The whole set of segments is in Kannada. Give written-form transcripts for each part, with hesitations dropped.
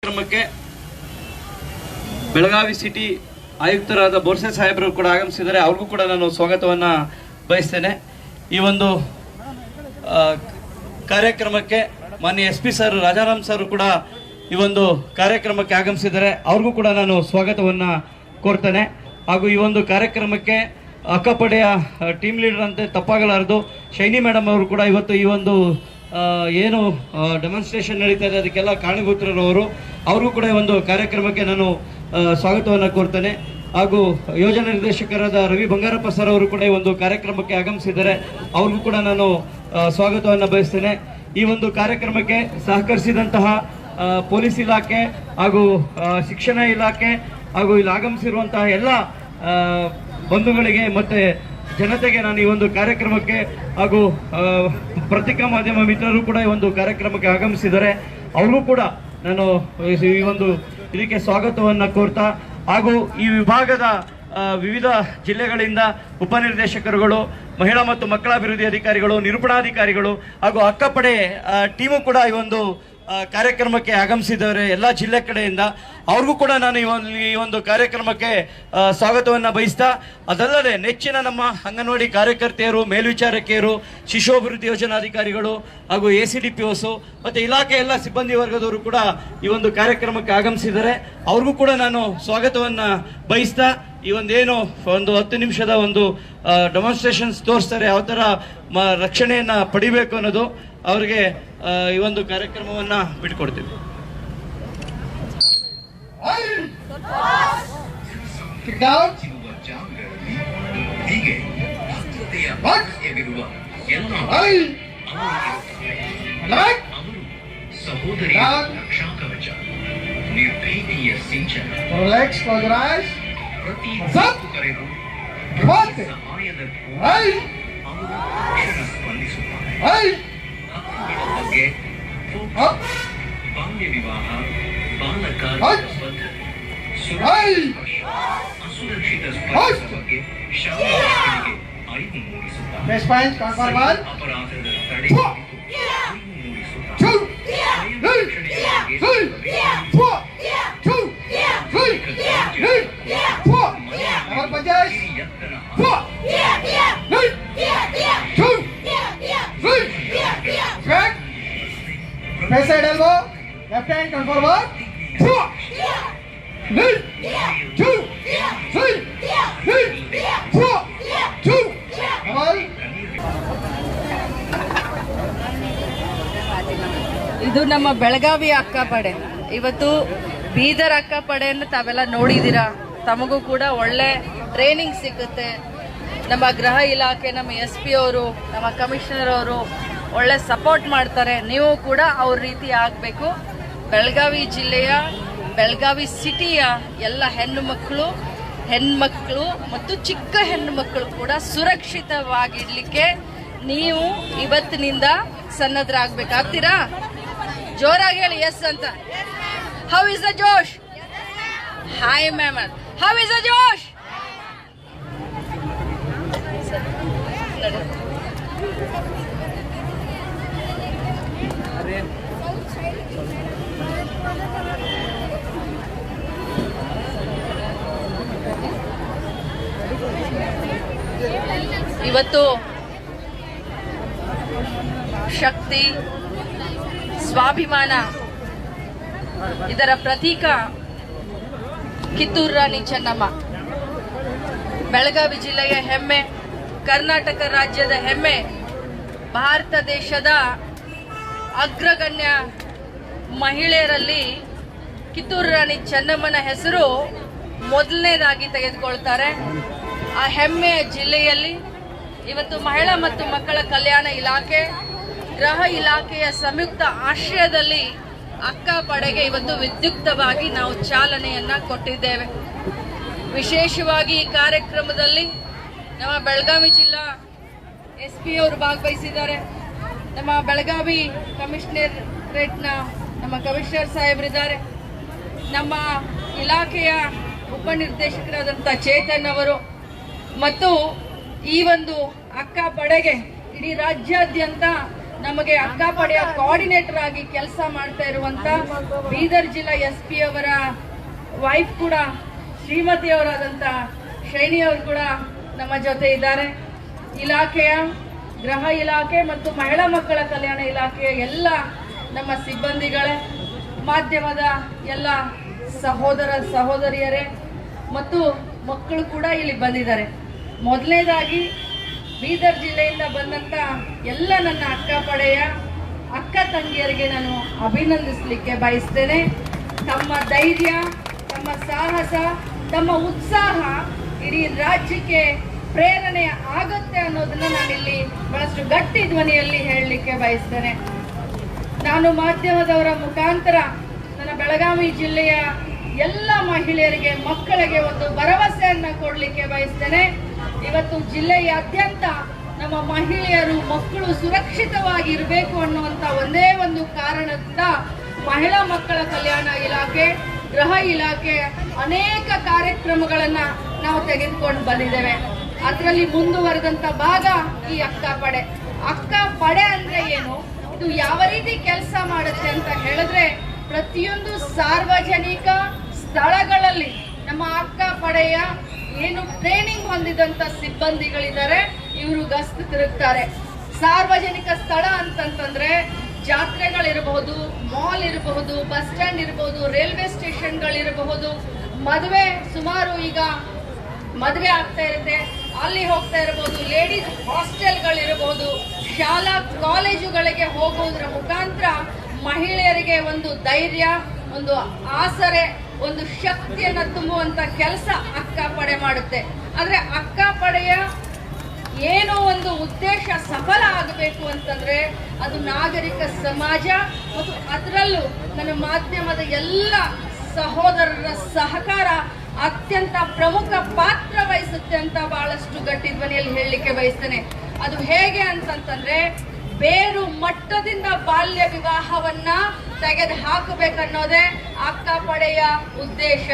ಕಾರ್ಯಕ್ರಮಕ್ಕೆ ಬೆಳಗಾವಿ ಸಿಟಿ ಆಯುಕ್ತರಾದ ಬೋರ್ಸೆ ಸಾಹೇಬರು ಕೂಡ ಆಗಮಿಸಿದ್ದಾರೆ. ಅವ್ರಿಗೂ ಕೂಡ ನಾನು ಸ್ವಾಗತವನ್ನ ಬಯಸ್ತೇನೆ. ಈ ಒಂದು ಕಾರ್ಯಕ್ರಮಕ್ಕೆ ಮಾನ್ಯ SP ಸರ್ ರಾಜಾರಾಮ್ ಸರ್ ಕೂಡ ಈ ಒಂದು ಕಾರ್ಯಕ್ರಮಕ್ಕೆ ಆಗಮಿಸಿದ್ದಾರೆ. ಅವ್ರಿಗೂ ಕೂಡ ನಾನು ಸ್ವಾಗತವನ್ನ ಕೋರ್ತೇನೆ. ಹಾಗೂ ಈ ಒಂದು ಕಾರ್ಯಕ್ರಮಕ್ಕೆ ಅಕ್ಕಪಡೆಯ ಟೀಮ್ ಲೀಡರ್ ಅಂತೆ ತಪ್ಪಾಗಲಾರದು ಶೈನಿ ಮೇಡಮ್ ಅವರು ಕೂಡ ಇವತ್ತು ಈ ಒಂದು ಏನು ಡೆಮಾನ್ಸ್ಟ್ರೇಷನ್ ನಡೀತಾ ಇದೆ ಅದಕ್ಕೆಲ್ಲ ಕಾರಣೀಭೂತರವರು, ಅವ್ರಿಗೂ ಕೂಡ ಒಂದು ಕಾರ್ಯಕ್ರಮಕ್ಕೆ ನಾನು ಸ್ವಾಗತವನ್ನು ಕೋರ್ತೇನೆ. ಹಾಗೂ ಯೋಜನಾ ನಿರ್ದೇಶಕರಾದ ರವಿ ಬಂಗಾರಪ್ಪ ಸರ್ ಅವರು ಕೂಡ ಈ ಒಂದು ಕಾರ್ಯಕ್ರಮಕ್ಕೆ ಆಗಮಿಸಿದ್ದಾರೆ. ಅವ್ರಿಗೂ ಕೂಡ ನಾನು ಸ್ವಾಗತವನ್ನು ಬಯಸ್ತೇನೆ. ಈ ಒಂದು ಕಾರ್ಯಕ್ರಮಕ್ಕೆ ಸಹಕರಿಸಿದಂತಹ ಪೊಲೀಸ್ ಇಲಾಖೆ ಹಾಗೂ ಶಿಕ್ಷಣ ಇಲಾಖೆ ಹಾಗೂ ಇಲ್ಲಿ ಆಗಮಿಸಿರುವಂತಹ ಎಲ್ಲ ಬಂಧುಗಳಿಗೆ ಮತ್ತು ಜನತೆಗೆ ನಾನು ಈ ಒಂದು ಕಾರ್ಯಕ್ರಮಕ್ಕೆ ಹಾಗೂ ಪತ್ರಿಕಾ ಮಾಧ್ಯಮ ಮಿತ್ರರು ಕೂಡ ಈ ಒಂದು ಕಾರ್ಯಕ್ರಮಕ್ಕೆ ಆಗಮಿಸಿದ್ದಾರೆ. ಅವ್ರಿಗೂ ಕೂಡ ನಾನು ಈ ಒಂದು ಇದಕ್ಕೆ ಸ್ವಾಗತವನ್ನು ಕೋರ್ತಾ, ಹಾಗೂ ಈ ವಿಭಾಗದ ವಿವಿಧ ಜಿಲ್ಲೆಗಳಿಂದ ಉಪನಿರ್ದೇಶಕರುಗಳು, ಮಹಿಳಾ ಮತ್ತು ಮಕ್ಕಳ ಅಭಿವೃದ್ಧಿ ಅಧಿಕಾರಿಗಳು, ನಿರೂಪಣಾಧಿಕಾರಿಗಳು ಹಾಗೂ ಅಕ್ಕಪಡೆ ಟೀಮು ಕೂಡ ಈ ಒಂದು ಕಾರ್ಯಕ್ರಮಕ್ಕೆ ಆಗಮಿಸಿದ್ದಾರೆ ಎಲ್ಲ ಜಿಲ್ಲೆ ಕಡೆಯಿಂದ. ಅವ್ರಿಗೂ ಕೂಡ ನಾನು ಈ ಒಂದು ಕಾರ್ಯಕ್ರಮಕ್ಕೆ ಸ್ವಾಗತವನ್ನು ಬಯಸ್ತಾ, ಅದಲ್ಲದೆ ನೆಚ್ಚಿನ ನಮ್ಮ ಅಂಗನವಾಡಿ ಕಾರ್ಯಕರ್ತೆಯರು, ಮೇಲ್ವಿಚಾರಕಿಯರು, ಶಿಶು ಅಭಿವೃದ್ಧಿ ಯೋಜನಾಧಿಕಾರಿಗಳು ಹಾಗೂ ACDPOs ಮತ್ತು ಇಲಾಖೆ ಎಲ್ಲ ಸಿಬ್ಬಂದಿ ವರ್ಗದವರು ಕೂಡ ಈ ಒಂದು ಕಾರ್ಯಕ್ರಮಕ್ಕೆ ಆಗಮಿಸಿದ್ದಾರೆ. ಅವ್ರಿಗೂ ಕೂಡ ನಾನು ಸ್ವಾಗತವನ್ನು ಬಯಸ್ತಾ, ಈ ಒಂದೇನು ಒಂದು 10 ನಿಮಿಷದ ಒಂದು ಡೆಮಾನ್ಸ್ಟ್ರೇಷನ್ಸ್ ತೋರಿಸ್ತಾರೆ, ಯಾವ ಥರ ರಕ್ಷಣೆಯನ್ನು ಪಡಿಬೇಕು ಅನ್ನೋದು ಅವರಿಗೆ ಈ ಒಂದು ಕಾರ್ಯಕ್ರಮವನ್ನ ಬಿಟ್ಕೊಡ್ತೀವಿ. ಸಹೋದರಿ ರಕ್ಷಾ ಕವಚ, ನಿರ್ಭೀತಿಯ ಸಿಂಚನ, ಪ್ರತಿ ಕರೆಗೂ ಸಹಾಯದ ಅವರು ಸ್ಪಂದಿಸುತ್ತಾರೆ. ಬಗ್ಗೆ ಬಾಲ್ಯ ವಿವಾಹ, ಬಾಲಕಾರ್ಮಿಕ ಪದ್ಧತಿ, ಅಸುರಕ್ಷಿತ ಸ್ಪರ್ಶದ ಬಗ್ಗೆ ಶಾಲಾ ಮಕ್ಕಳಿಗೆ ಅರಿವು ಮೂಡಿಸುತ್ತಾರೆ. ಅಪರಾಧದ ತಡೆ ಅರಿವು ಮೂಡಿಸುತ್ತಾರೆ. Right side elbow, left hand come forward. 1, 2, 3, 4, 2. ಇದು ನಮ್ಮ ಬೆಳಗಾವಿ ಅಕ್ಕಪಡೆ. ಇವತ್ತು ಬೀದರ್ ಅಕ್ಕಪಡೆಯನ್ನು ತಾವೆಲ್ಲ ನೋಡಿದ್ದೀರಾ. ತಮಗೂ ಕೂಡ ಒಳ್ಳೆ ಟ್ರೈನಿಂಗ್ ಸಿಗುತ್ತೆ. ನಮ್ಮ ಗೃಹ ಇಲಾಖೆ, ನಮ್ಮ SP ಅವರು, ನಮ್ಮ ಕಮಿಷನರ್ ಅವರು ಒಳ್ಳೆ ಸಪೋರ್ಟ್ ಮಾಡ್ತಾರೆ. ನೀವು ಕೂಡ ಅವ್ರ ರೀತಿ ಆಗಬೇಕು. ಬೆಳಗಾವಿ ಜಿಲ್ಲೆಯ, ಬೆಳಗಾವಿ ಸಿಟಿಯ ಎಲ್ಲ ಹೆಣ್ಮಕ್ಳು ಮತ್ತು ಚಿಕ್ಕ ಹೆಣ್ಣು ಮಕ್ಕಳು ಕೂಡ ಸುರಕ್ಷಿತವಾಗಿಡ್ಲಿಕ್ಕೆ ನೀವು ಇವತ್ತಿನಿಂದ ಸನ್ನದ್ಧರಾಗಬೇಕಾಗ್ತೀರಾ? ಜೋರಾಗಿ ಹೇಳಿ ಎಸ್ ಅಂತ. ಹೌ ಇಸ್ ದ ಜೋಶ್? Hi ma'am, how is the ಜೋಶ್? ಇವತ್ತು ಶಕ್ತಿ, ಸ್ವಾಭಿಮಾನ ಇದರ ಪ್ರತೀಕ ಕಿತ್ತೂರು ರಾಣಿ ಚೆನ್ನಮ್ಮ. ಬೆಳಗಾವಿ ಜಿಲ್ಲೆಯ ಹೆಮ್ಮೆ, ಕರ್ನಾಟಕ ರಾಜ್ಯದ ಹೆಮ್ಮೆ, ಭಾರತ ದೇಶದ ಅಗ್ರಗಣ್ಯ ಮಹಿಳೆಯರಲ್ಲಿ ಕಿತ್ತೂರು ರಾಣಿ ಚೆನ್ನಮ್ಮನ ಹೆಸರು ಮೊದಲನೇದಾಗಿ ತೆಗೆದುಕೊಳ್ತಾರೆ. ಆ ಹೆಮ್ಮೆಯ ಜಿಲ್ಲೆಯಲ್ಲಿ ಇವತ್ತು ಮಹಿಳಾ ಮತ್ತು ಮಕ್ಕಳ ಕಲ್ಯಾಣ ಇಲಾಖೆ, ಗೃಹ ಇಲಾಖೆಯ ಸಂಯುಕ್ತ ಆಶ್ರಯದಲ್ಲಿ ಅಕ್ಕಪಡೆಗೆ ಇವತ್ತು ವಿದ್ಯುಕ್ತವಾಗಿ ನಾವು ಚಾಲನೆಯನ್ನ ಕೊಟ್ಟಿದ್ದೇವೆ. ವಿಶೇಷವಾಗಿ ಈ ಕಾರ್ಯಕ್ರಮದಲ್ಲಿ ನಮ್ಮ ಬೆಳಗಾವಿ ಜಿಲ್ಲಾ SP ಅವರು ಭಾಗವಹಿಸಿದ್ದಾರೆ. ನಮ್ಮ ಬೆಳಗಾವಿ ಕಮಿಷನರೇಟ್ನ ನಮ್ಮ ಕಮಿಷನರ್ ಸಾಹೇಬರಿದ್ದಾರೆ. ನಮ್ಮ ಇಲಾಖೆಯ ಉಪನಿರ್ದೇಶಕರಾದಂಥ ಚೇತನ್ ಅವರು ಮತ್ತು ಈ ಒಂದು ಅಕ್ಕಪಡೆಗೆ ಇಡೀ ರಾಜ್ಯಾದ್ಯಂತ ನಮಗೆ ಅಕ್ಕಾಪಡೆಯ ಕೋಆರ್ಡಿನೇಟರ್ ಆಗಿ ಕೆಲಸ ಮಾಡ್ತಾ ಇರುವಂತ ಬೀದರ್ ಜಿಲ್ಲಾ SP ಅವರ ವೈಫ್ ಕೂಡ ಶ್ರೀಮತಿಯವರಾದಂತ ಶೈನಿ ಅವರು ಕೂಡ ನಮ್ಮ ಜೊತೆ ಇದ್ದಾರೆ. ಇಲಾಖೆಯ ಗೃಹ ಇಲಾಖೆ ಮತ್ತು ಮಹಿಳಾ ಮಕ್ಕಳ ಕಲ್ಯಾಣ ಇಲಾಖೆಯ ಎಲ್ಲ ನಮ್ಮ ಸಿಬ್ಬಂದಿಗಳೇ, ಮಾಧ್ಯಮದ ಎಲ್ಲ ಸಹೋದರ ಸಹೋದರಿಯರೇ ಮತ್ತು ಮಕ್ಕಳು ಕೂಡ ಇಲ್ಲಿ ಬಂದಿದ್ದಾರೆ. ಮೊದಲನೇದಾಗಿ ಬೀದರ್ ಜಿಲ್ಲೆಯಿಂದ ಬಂದಂತ ಎಲ್ಲ ನನ್ನ ಅಕ್ಕಪಡೆಯ ಅಕ್ಕ ತಂಗಿಯರಿಗೆ ನಾನು ಅಭಿನಂದಿಸಲಿಕ್ಕೆ ಬಯಸ್ತೇನೆ. ತಮ್ಮ ಧೈರ್ಯ, ತಮ್ಮ ಸಾಹಸ, ತಮ್ಮ ಉತ್ಸಾಹ ಇಡೀ ರಾಜ್ಯಕ್ಕೆ ಪ್ರೇರಣೆ ಆಗತ್ತೆ ಅನ್ನೋದನ್ನ ನಾನಿಲ್ಲಿ ಬಹಳಷ್ಟು ಗಟ್ಟಿ ಧ್ವನಿಯಲ್ಲಿ ಹೇಳಲಿಕ್ಕೆ ಬಯಸ್ತೇನೆ. ನಾನು ಮಾಧ್ಯಮದವರ ಮುಖಾಂತರ ನನ್ನ ಬೆಳಗಾವಿ ಜಿಲ್ಲೆಯ ಎಲ್ಲ ಮಹಿಳೆಯರಿಗೆ, ಮಕ್ಕಳಿಗೆ ಒಂದು ಭರವಸೆಯನ್ನ ಕೊಡಲಿಕ್ಕೆ ಬಯಸ್ತೇನೆ. ಇವತ್ತು ಜಿಲ್ಲೆಯಾದ್ಯಂತ ನಮ್ಮ ಮಹಿಳೆಯರು, ಮಕ್ಕಳು ಸುರಕ್ಷಿತವಾಗಿ ಇರಬೇಕು ಅನ್ನುವಂತ ಒಂದೇ ಒಂದು ಕಾರಣದಿಂದ ಮಹಿಳಾ ಮಕ್ಕಳ ಕಲ್ಯಾಣ ಇಲಾಖೆ, ಗೃಹ ಇಲಾಖೆ ಅನೇಕ ಕಾರ್ಯಕ್ರಮಗಳನ್ನ ನಾವು ತೆಗೆದುಕೊಂಡು ಬಂದಿದ್ದೇವೆ. ಅದರಲ್ಲಿ ಮುಂದುವರೆದಂತ ಭಾಗ ಈ ಅಕ್ಕಪಡೆ. ಅಕ್ಕಪಡೆ ಅಂದ್ರೆ ಏನು, ಇದು ಯಾವ ರೀತಿ ಕೆಲಸ ಮಾಡುತ್ತೆ ಅಂತ ಹೇಳಿದ್ರೆ, ಪ್ರತಿಯೊಂದು ಸಾರ್ವಜನಿಕ ಸ್ಥಳಗಳಲ್ಲಿ ನಮ್ಮ ಅಕ್ಕಪಡೆಯ ಏನು ಟ್ರೈನಿಂಗ್ ಹೊಂದಿದಂತ ಸಿಬ್ಬಂದಿಗಳಿದ್ದಾರೆ, ಇವರು ಗಸ್ತು ತಿರುಗ್ತಾರೆ. ಸಾರ್ವಜನಿಕ ಸ್ಥಳ ಅಂತಂತಂದ್ರೆ ಜಾತ್ರೆಗಳಿರಬಹುದು, ಮಾಲ್ ಇರಬಹುದು, ಬಸ್ ಸ್ಟ್ಯಾಂಡ್ ಇರಬಹುದು, ರೈಲ್ವೆ ಸ್ಟೇಷನ್ಗಳಿರಬಹುದು, ಮದುವೆ, ಸುಮಾರು ಈಗ ಮದುವೆ ಆಗ್ತಾ ಇರುತ್ತೆ, ಅಲ್ಲಿ ಹೋಗ್ತಾ ಇರಬಹುದು, ಲೇಡೀಸ್ ಹಾಸ್ಟೆಲ್ಗಳಿರಬಹುದು, ಶಾಲಾ ಕಾಲೇಜುಗಳಿಗೆ ಹೋಗುವುದರ ಮುಖಾಂತರ ಮಹಿಳೆಯರಿಗೆ ಒಂದು ಧೈರ್ಯ, ಒಂದು ಆಸರೆ, ಒಂದು ಶಕ್ತಿಯನ್ನ ತುಂಬುವಂತ ಕೆಲಸ ಅಕ್ಕಪಡೆ ಮಾಡುತ್ತೆ. ಆದ್ರೆ ಅಕ್ಕಪಡೆಯ ಏನೋ ಒಂದು ಉದ್ದೇಶ ಸಫಲ ಆಗಬೇಕು ಅಂತಂದ್ರೆ ಅದು ನಾಗರಿಕ ಸಮಾಜ ಮತ್ತು ಅದರಲ್ಲೂ ನನ್ನ ಮಾಧ್ಯಮದ ಎಲ್ಲ ಸಹೋದರರ ಸಹಕಾರ ಅತ್ಯಂತ ಪ್ರಮುಖ ಪಾತ್ರ ವಹಿಸುತ್ತೆ ಅಂತ ಬಹಳಷ್ಟು ಗಟ್ಟಿ ಧ್ವನಿಯಲ್ಲಿ ಹೇಳಲಿಕ್ಕೆ ಬಯಸ್ತೇನೆ. ಅದು ಹೇಗೆ ಅಂತಂತಂದ್ರೆ, ಬೇರು ಮಟ್ಟದಿಂದ ಬಾಲ್ಯ ವಿವಾಹವನ್ನ ತೆಗೆದು ಹಾಕಬೇಕನ್ನೋದೇ ಅಕ್ಕಪಡೆಯ ಉದ್ದೇಶ.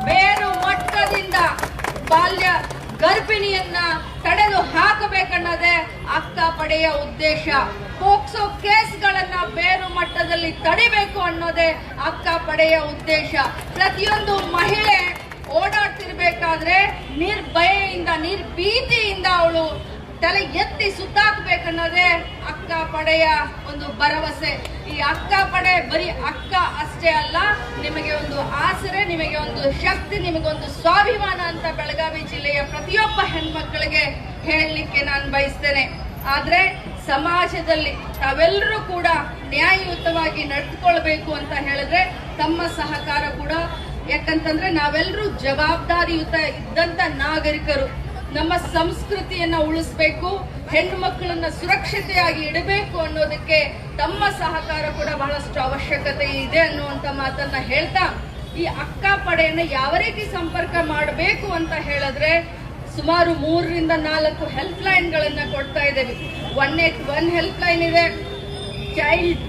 ಬೇರು ಮಟ್ಟದಿಂದ ಬಾಲ್ಯ ಗರ್ಭಿಣಿಯನ್ನ ತಡೆದು ಹಾಕಬೇಕನ್ನೋದೇ ಅಕ್ಕಪಡೆಯ ಉದ್ದೇಶ. ಪೋಕ್ಸೋ ಕೇಸ್ಗಳನ್ನ ಬೇರು ಮಟ್ಟದಲ್ಲಿ ತಡಿಬೇಕು ಅನ್ನೋದೇ ಅಕ್ಕಪಡೆಯ ಉದ್ದೇಶ. ಪ್ರತಿಯೊಂದು ಮಹಿಳೆ ಓಡಾಡ್ತಿರ್ಬೇಕಾದ್ರೆ ನಿರ್ಭಯೆಯಿಂದ, ನಿರ್ಭೀತಿಯಿಂದ ಅವಳು ತಲೆ ಎತ್ತಿ ಸುತ್ತಾಕ್ಬೇಕನ್ನೋದೇ ಅಕ್ಕಪಡೆಯ ಒಂದು ಭರವಸೆ. ಈ ಅಕ್ಕಪಡೆ ಬರೀ ಅಕ್ಕ ಅಷ್ಟೇ ಅಲ್ಲ, ನಿಮಗೆ ಒಂದು ಆಸರೆ, ನಿಮಗೆ ಒಂದು ಶಕ್ತಿ, ನಿಮಗೊಂದು ಸ್ವಾಭಿಮಾನ ಅಂತ ಬೆಳಗಾವಿ ಜಿಲ್ಲೆಯ ಪ್ರತಿಯೊಬ್ಬ ಹೆಣ್ಮಕ್ಳಿಗೆ ಹೇಳಲಿಕ್ಕೆ ನಾನು ಬಯಸ್ತೇನೆ. ಆದ್ರೆ ಸಮಾಜದಲ್ಲಿ ತಾವೆಲ್ಲರೂ ಕೂಡ ನ್ಯಾಯಯುತವಾಗಿ ನಡೆದುಕೊಳ್ಬೇಕು ಅಂತ ಹೇಳಿದ್ರೆ ತಮ್ಮ ಸಹಕಾರ ಕೂಡ, ಯಾಕಂತಂದ್ರೆ ನಾವೆಲ್ಲರೂ ಜವಾಬ್ದಾರಿಯುತ ಇದ್ದಂತ ನಾಗರಿಕರು. ನಮ್ಮ ಸಂಸ್ಕೃತಿಯನ್ನ ಉಳಿಸಬೇಕು, ಹೆಣ್ಣು ಮಕ್ಕಳನ್ನ ಸುರಕ್ಷತೆಯಾಗಿ ಇಡಬೇಕು ಅನ್ನೋದಕ್ಕೆ ತಮ್ಮ ಸಹಕಾರ ಕೂಡ ಬಹಳಷ್ಟು ಅವಶ್ಯಕತೆ ಇದೆ ಅನ್ನುವಂತ ಮಾತನ್ನ ಹೇಳ್ತಾ, ಈ ಅಕ್ಕಪಡೆಯನ್ನ ಯಾವ ರೀತಿ ಸಂಪರ್ಕ ಮಾಡಬೇಕು ಅಂತ ಹೇಳಿದ್ರೆ, ಸುಮಾರು 3 ರಿಂದ 4 ಹೆಲ್ಪ್ ಲೈನ್ ಗಳನ್ನ ಕೊಡ್ತಾ ಇದ್ದೇವೆ. 181 ಹೆಲ್ಪ್ ಲೈನ್ ಇದೆ, ಚೈಲ್ಡ್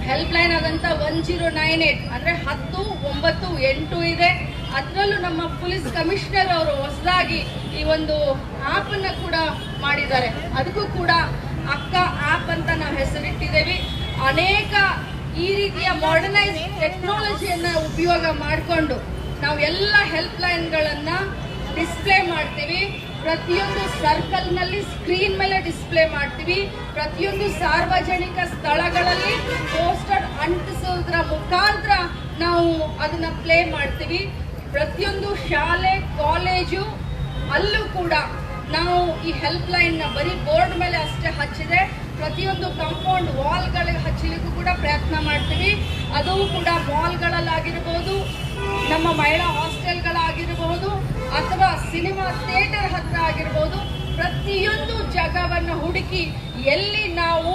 ಹೆಲ್ಪ್ ಲೈನ್ ಆದಂತ 1098 ಅಂದ್ರೆ 1098 ಇದೆ. ಅದರಲ್ಲೂ ನಮ್ಮ ಪೊಲೀಸ್ ಕಮಿಷನರ್ ಅವರು ಹೊಸದಾಗಿ ಈ ಒಂದು ಆಪ್ ಅನ್ನ ಕೂಡ ಮಾಡಿದ್ದಾರೆ. ಅದಕ್ಕೂ ಕೂಡ ಅಕ್ಕ ಆಪ್ ಅಂತ ನಾವು ಹೆಸರಿಟ್ಟಿದ್ದೇವೆ. ಅನೇಕ ಈ ರೀತಿಯ ಮಾಡರ್ನೈಸ್ ಟೆಕ್ನಾಲಜಿಯನ್ನ ಉಪಯೋಗ ಮಾಡಿಕೊಂಡು ನಾವು ಎಲ್ಲ ಹೆಲ್ಪ್ ಲೈನ್ಗಳನ್ನ ಡಿಸ್ಪ್ಲೇ ಮಾಡ್ತೀವಿ. ಪ್ರತಿಯೊಂದು ಸರ್ಕಲ್ ನಲ್ಲಿ ಸ್ಕ್ರೀನ್ ಮೇಲೆ ಡಿಸ್ಪ್ಲೇ ಮಾಡ್ತೀವಿ. ಪ್ರತಿಯೊಂದು ಸಾರ್ವಜನಿಕ ಸ್ಥಳಗಳಲ್ಲಿ ಪೋಸ್ಟರ್ ಅಂಟಿಸೋದ್ರ ಮುಖಾಂತರ ನಾವು ಅದನ್ನ ಪ್ಲೇ ಮಾಡ್ತೀವಿ. ಪ್ರತಿಯೊಂದು ಶಾಲೆ, ಕಾಲೇಜು ಅಲ್ಲೂ ಕೂಡ ನಾವು ಈ ಹೆಲ್ಪ್ ಲೈನ್ ನ ಬರೀ ಬೋರ್ಡ್ ಮೇಲೆ ಅಷ್ಟೇ ಹಚ್ಚಿದೆ, ಪ್ರತಿಯೊಂದು ಕಾಂಪೌಂಡ್ ವಾಲ್ಗಳಿಗೆ ಹಚ್ಚಲಿಕ್ಕೂ ಕೂಡ ಪ್ರಯತ್ನ ಮಾಡ್ತೀವಿ. ಅದು ಕೂಡ ಮಾಲ್ಗಳಲ್ಲಾಗಿರ್ಬೋದು, ನಮ್ಮ ಮಹಿಳಾ ಹಾಸ್ಟೆಲ್ಗಳಾಗಿರಬಹುದು, ಅಥವಾ ಸಿನಿಮಾ ಥಿಯೇಟರ್ ಹತ್ರ ಆಗಿರ್ಬೋದು, ಪ್ರತಿಯೊಂದು ಜಾಗವನ್ನು ಹುಡುಕಿ ಎಲ್ಲಿ ನಾವು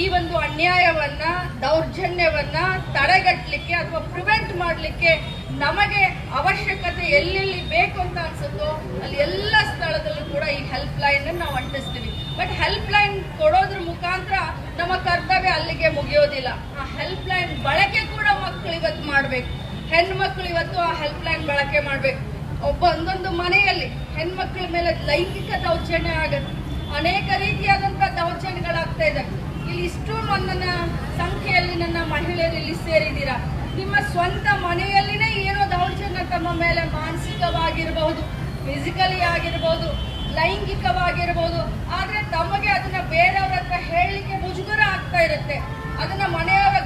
ಈ ಒಂದು ಅನ್ಯಾಯವನ್ನ, ದೌರ್ಜನ್ಯವನ್ನ ತಡೆಗಟ್ಟಲಿಕ್ಕೆ ಅಥವಾ ಪ್ರಿವೆಂಟ್ ಮಾಡಲಿಕ್ಕೆ ನಮಗೆ ಅವಶ್ಯಕತೆ ಎಲ್ಲೆಲ್ಲಿ ಬೇಕು ಅಂತ ಅನ್ಸುತ್ತೋ ಅಲ್ಲಿ ಎಲ್ಲ ಸ್ಥಳದಲ್ಲೂ ಕೂಡ ಈ ಹೆಲ್ಪ್ ಲೈನ್ ನಾವು ಅಂಟಿಸ್ತೀವಿ. ಬಟ್ ಹೆಲ್ಪ್ ಲೈನ್ ಕೊಡೋದ್ರ ಮುಖಾಂತರ ನಮ್ಮ ಕರ್ತವ್ಯ ಅಲ್ಲಿಗೆ ಮುಗಿಯೋದಿಲ್ಲ. ಆ ಹೆಲ್ಪ್ ಲೈನ್ ಬಳಕೆ ಕೂಡ ಮಕ್ಕಳು ಇವತ್ತು ಮಾಡ್ಬೇಕು. ಹೆಣ್ಮಕ್ಳು ಇವತ್ತು ಆ ಹೆಲ್ಪ್ ಲೈನ್ ಬಳಕೆ ಮಾಡ್ಬೇಕು. ಒಂದೊಂದು ಮನೆಯಲ್ಲಿ ಹೆಣ್ಮಕ್ಳ ಮೇಲೆ ಲೈಂಗಿಕ ದೌರ್ಜನ್ಯ ಆಗುತ್ತೆ, ಅನೇಕ ರೀತಿಯಾದಂತಹ ದೌರ್ಜನ್ಯಗಳಾಗ್ತಾ ಇದೆ. ಈ ಇಲ್ಲಿ ಇಷ್ಟೊಂದು ನನ್ನ ಸಂಖ್ಯೆಯಲ್ಲಿ ನನ್ನ ಮಹಿಳೆಯರು ಇಲ್ಲಿ ಸೇರಿದ್ದೀರಾ. ನಿಮ್ಮ ಸ್ವಂತ ಮನೆಯಲ್ಲಿನೇ ಏನೋ ದೌರ್ಜನ್ಯ ತಮ್ಮ ಮೇಲೆ ಮಾನಸಿಕವಾಗಿರಬಹುದು, ಫಿಸಿಕಲಿ ಆಗಿರ್ಬೋದು, ಲೈಂಗಿಕವಾಗಿರ್ಬೋದು. ಆದ್ರೆ ತಮಗೆ ಅದನ್ನ ಬೇರೆಯವ್ರ ಹತ್ರ ಹೇಳಲಿಕ್ಕೆ ಮುಜುಗರ ಆಗ್ತಾ ಇರುತ್ತೆ. ಅದನ್ನ ಮನೆಯವರ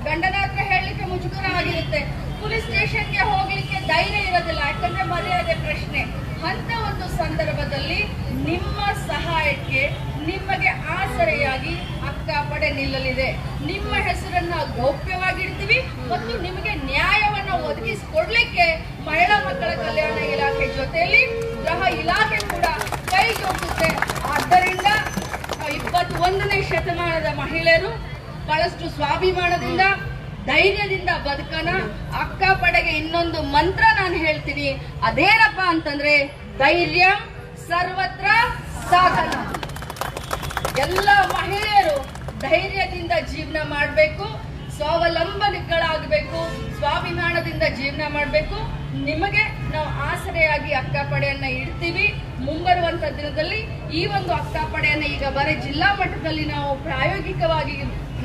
ಗಂಡನ ಹತ್ರ ಹೇಳಲಿಕ್ಕೆ ಮುಜುಗರ ಆಗಿರುತ್ತೆ. ಪೊಲೀಸ್ ಸ್ಟೇಷನ್ಗೆ ಹೋಗ್ಲಿಕ್ಕೆ ಧೈರ್ಯ ಇರೋದಿಲ್ಲ, ಯಾಕಂದ್ರೆ ಮರ್ಯಾದೆ ಪ್ರಶ್ನೆ. ಅಂತ ಒಂದು ಸಂದರ್ಭದಲ್ಲಿ ನಿಮ್ಮ ಸಹಾಯಕ್ಕೆ ನಿಮಗೆ ಆಸರೆಯಾಗಿ ಅಕ್ಕಪಡೆ ನಿಲ್ಲಲಿದೆ. ನಿಮ್ಮ ಹೆಸರನ್ನ ಗೌಪ್ಯವಾಗಿಡ್ತೀವಿ ಮತ್ತು ನಿಮಗೆ ನ್ಯಾಯವನ್ನ ಒದಗಿಸಿಕೊಡ್ಲಿಕ್ಕೆ ಮಹಿಳಾ ಮಕ್ಕಳ ಕಲ್ಯಾಣ ಇಲಾಖೆ ಜೊತೆಯಲ್ಲಿ ಗೃಹ ಇಲಾಖೆ ಕೂಡ ಕೈ ಜೋಡಿಸುತ್ತೆ. ಆದ್ದರಿಂದ 21ನೇ ಶತಮಾನದ ಮಹಿಳೆಯರು ಬಹಳಷ್ಟು ಸ್ವಾಭಿಮಾನದಿಂದ ಧೈರ್ಯದಿಂದ ಬದುಕನ. ಅಕ್ಕಪಡೆಗೆ ಇನ್ನೊಂದು ಮಂತ್ರ ನಾನು ಹೇಳ್ತೀನಿ, ಅದೇನಪ್ಪ ಅಂತಂದ್ರೆ ಧೈರ್ಯ ಸರ್ವತ್ರ ಸಾಧನ. ಎಲ್ಲ ಮಹಿಳೆಯರು ಧೈರ್ಯದಿಂದ ಜೀವನ ಮಾಡಬೇಕು, ಸ್ವಾವಲಂಬನೆಗಳಾಗಬೇಕು, ಸ್ವಾಭಿಮಾನದಿಂದ ಜೀವನ ಮಾಡಬೇಕು. ನಿಮಗೆ ನಾವು ಆಸರೆಯಾಗಿ ಅಕ್ಕಪಡೆಯನ್ನ ಇಡ್ತೀವಿ. ಮುಂಬರುವಂತ ದಿನದಲ್ಲಿ ಈ ಒಂದು ಅಕ್ಕಪಡೆಯನ್ನ ಈಗ ಬರೀ ಜಿಲ್ಲಾ ಮಟ್ಟದಲ್ಲಿ ನಾವು ಪ್ರಾಯೋಗಿಕವಾಗಿ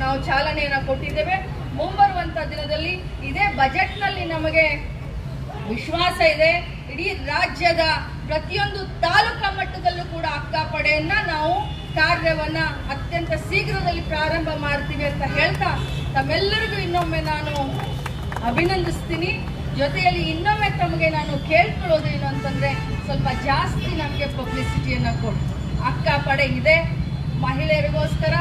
ನಾವು ಚಾಲನೆಯನ್ನ ಕೊಟ್ಟಿದ್ದೇವೆ. ಮುಂಬರುವಂತ ದಿನದಲ್ಲಿ ಇದೇ ಬಜೆಟ್ ನಲ್ಲಿ ನಮಗೆ ವಿಶ್ವಾಸ ಇದೆ, ಇಡೀ ರಾಜ್ಯದ ಪ್ರತಿಯೊಂದು ತಾಲೂಕಾ ಮಟ್ಟದಲ್ಲೂ ಕೂಡ ಅಕ್ಕಪಡೆಯನ್ನ ನಾವು ಕಾರ್ಯವನ್ನ ಅತ್ಯಂತ ಶೀಘ್ರದಲ್ಲಿ ಪ್ರಾರಂಭ ಮಾಡ್ತೀವಿ ಅಂತ ಹೇಳ್ತಾ ತಮ್ಮೆಲ್ಲರಿಗೂ ಇನ್ನೊಮ್ಮೆ ನಾನು ಅಭಿನಂದಿಸ್ತೀನಿ. ಜೊತೆಯಲ್ಲಿ ಇನ್ನೊಮ್ಮೆ ತಮಗೆ ನಾನು ಕೇಳ್ಕೊಳ್ಳೋದು ಏನು ಅಂತಂದ್ರೆ, ಸ್ವಲ್ಪ ಜಾಸ್ತಿ ನಮಗೆ ಪಬ್ಲಿಸಿಟಿಯನ್ನ ಕೊಡಿ. ಅಕ್ಕಪಡೆ ಇದೆ, ಮಹಿಳೆಯರಿಗೋಸ್ಕರ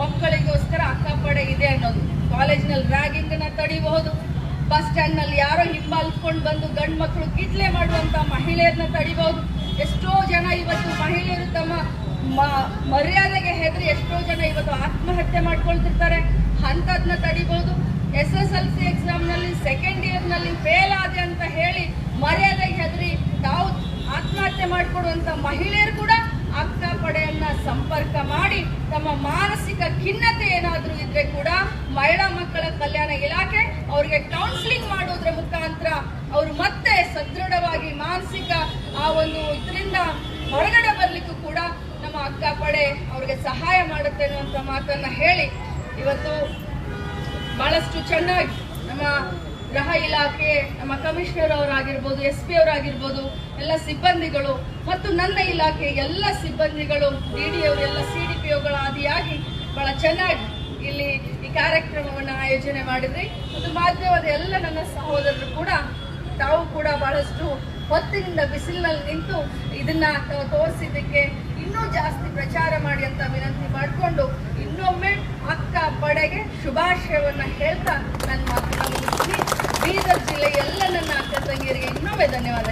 ಮಕ್ಕಳಿಗೋಸ್ಕರ ಅಕ್ಕಪಡೆ ಇದೆ ಅನ್ನೋದು. ಕಾಲೇಜಿನಲ್ಲಿ ರ್ಯಾಗಿಂಗ್ ನ ತಡಿಬಹುದು, ಬಸ್ ಸ್ಟ್ಯಾಂಡ್ ನಲ್ಲಿ ಯಾರೋ ಹಿಂಬಾಲಿಸ್ಕೊಂಡು ಬಂದು ಗಂಡು ಮಕ್ಕಳು ಕಿಟ್ಲೆ ಮಾಡುವಂತ ಮಹಿಳೆಯರನ್ನ ತಡಿಬಹುದು. ಎಷ್ಟೋ ಜನ ಇವತ್ತು ಮಹಿಳೆಯರು ತಮ್ಮ ಮರ್ಯಾದೆಗೆ ಹೆದರಿ ಎಷ್ಟೋ ಜನ ಇವತ್ತು ಆತ್ಮಹತ್ಯೆ ಮಾಡ್ಕೊಳ್ತಿರ್ತಾರೆ. ಅಂತದ್ನ ತಡಿಬಹುದು. SSLC ಎಕ್ಸಾಮ್ ನಲ್ಲಿ ಸೆಕೆಂಡ್ ಇಯರ್ ನಲ್ಲಿ ಫೇಲ್ ಆದೆ ಅಂತ ಹೇಳಿ ಮರ್ಯಾದೆಗೆ ಹೆದರಿ ತಾವು ಆತ್ಮಹತ್ಯೆ ಮಾಡಿಕೊಡುವಂತ ಮಹಿಳೆಯರು ಕೂಡ ಅಕ್ಕಪಡೆಯನ್ನ ಸಂಪರ್ಕ ಮಾಡಿ ತಮ್ಮ ಮಾನಸಿಕ ಖಿನ್ನತೆ ಏನಾದ್ರೂ ಇದ್ರೆ ಕೂಡ ಮಹಿಳಾ ಮಕ್ಕಳ ಕಲ್ಯಾಣ ಇಲಾಖೆ ಅವ್ರಿಗೆ ಕೌನ್ಸಿಲಿಂಗ್ ಮಾಡೋದ್ರ ಮುಖಾಂತರ ಅವರು ಮತ್ತೆ ಸದೃಢವಾಗಿ ಮಾನಸಿಕ ಆ ಒಂದು ಇದರಿಂದ ಹೊರಗಡೆ ಬರ್ಲಿಕ್ಕೂ ಕೂಡ ನಮ್ಮ ಅಕ್ಕಪಡೆ ಅವ್ರಿಗೆ ಸಹಾಯ ಮಾಡುತ್ತೆ ಅನ್ನುವಂತ ಮಾತನ್ನ ಹೇಳಿ, ಇವತ್ತು ಬಹಳಷ್ಟು ಚೆನ್ನಾಗಿ ನಮ್ಮ ಗೃಹ ಇಲಾಖೆ, ನಮ್ಮ ಕಮಿಷನರ್ ಅವರಾಗಿರ್ಬೋದು, SP ಅವರಾಗಿರ್ಬೋದು, ಎಲ್ಲ ಸಿಬ್ಬಂದಿಗಳು ಮತ್ತು ನನ್ನ ಇಲಾಖೆ ಎಲ್ಲ ಸಿಬ್ಬಂದಿಗಳು, DD ಅವರೆಲ್ಲ CDPOಗಳ ಆದಿಯಾಗಿ ಬಹಳ ಚೆನ್ನಾಗಿ ಇಲ್ಲಿ ಈ ಕಾರ್ಯಕ್ರಮವನ್ನು ಆಯೋಜನೆ ಮಾಡಿದ್ರಿ. ಮತ್ತು ಮಾಧ್ಯಮದ ಎಲ್ಲ ನನ್ನ ಸಹೋದರರು ಕೂಡ ತಾವು ಕೂಡ ಬಹಳಷ್ಟು ಹೊತ್ತಿನಿಂದ ಬಿಸಿಲಿನಲ್ಲಿ ನಿಂತು ಇದನ್ನ ತೋರಿಸಿದ್ದಕ್ಕೆ ಇನ್ನೂ ಜಾಸ್ತಿ ಪ್ರಚಾರ ಮಾಡಿ ಅಂತ ವಿನಂತಿ ಮಾಡಿಕೊಂಡು ಇನ್ನೊಮ್ಮೆ ಅಕ್ಕಪಡೆಗೆ ಶುಭಾಶಯವನ್ನ ಹೇಳ್ತಾ ನನ್ನ ಮಾತನ್ನ ಮುಗಿಸ್ತೀನಿ. ಬೀದರ್ ಜಿಲ್ಲೆ ಎಲ್ಲ ನನ್ನ ಅಕ್ಕ ತಂಗಿಯರಿಗೆ ಇನ್ನೊಮ್ಮೆ ಧನ್ಯವಾದ.